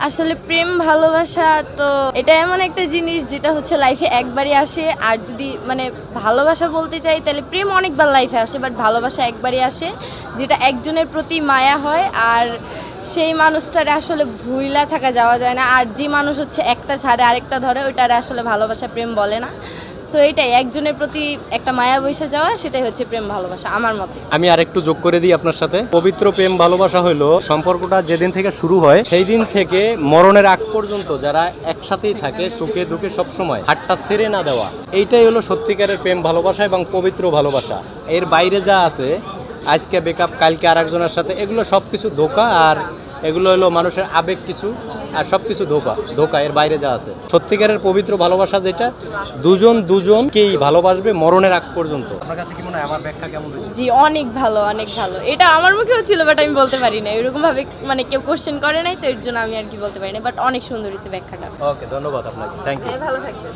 আসলে প্রেম ভালোবাসা তো এটা এমন একটা জিনিস যেটা হচ্ছে লাইফে একবারই আসে। আর যদি মানে ভালোবাসা বলতে চাই তাহলে প্রেম অনেকবার লাইফে আসে, বাট ভালোবাসা একবারই আসে, যেটা একজনের প্রতি মায়া হয়। আর সেই মানুষটারে আসলে ভুইলা থাকা যাওয়া যায় না। আর যে মানুষ হচ্ছে একটা ছাড়ে আরেকটা ধরে, ওইটারে আসলে ভালোবাসা প্রেম বলে না। সো এটাই একজনের প্রতি একটা মায়া বসে যাওয়া, সেটাই হচ্ছে প্রেম ভালোবাসা আমার মতে। আমি আরেকটু যোগ করে দিই আপনার সাথে। পবিত্র প্রেম ভালোবাসা হলো সম্পর্কটা যেদিন থেকে শুরু হয় সেই দিন থেকে মরণের আগ পর্যন্ত যারা একসাথেই থাকে, সুখে দুঃখে সবসময় হাতটা ছেড়ে না দেওয়া, এইটাই হলো সত্যিকারের প্রেম ভালোবাসা এবং পবিত্র ভালোবাসা। এর বাইরে যা আছে, আজকে বেকআপ কালকে আর একজনের সাথে, এগুলো সব কিছু ধোঁকা। আর এগুলো হলো মানুষের আবেগ কিছু, আর সব কিছু ধোঁকা। এর বাইরে যা আছে সত্যিকারের পবিত্র ভালোবাসা, যেটা দুজনকেই ভালোবাসবে মরণের আগ পর্যন্ত। আপনার কাছে কি মনে হয় আমার ব্যাখ্যা কেমন হয়েছে? জি, অনেক ভালো, অনেক ভালো। এটা আমার মুখেও ছিল, বাট আমি বলতে পারি না, এরকম ভাবে মানে কেউ কোশ্চেন করে নাই, তো এর জন্য আমি আর কি বলতে পারি না, বাট অনেক সুন্দর হয়েছে ব্যাখ্যাটা। ওকে, ধন্যবাদ আপনাকে, থ্যাংক ইউ। ভালো থাকবেন।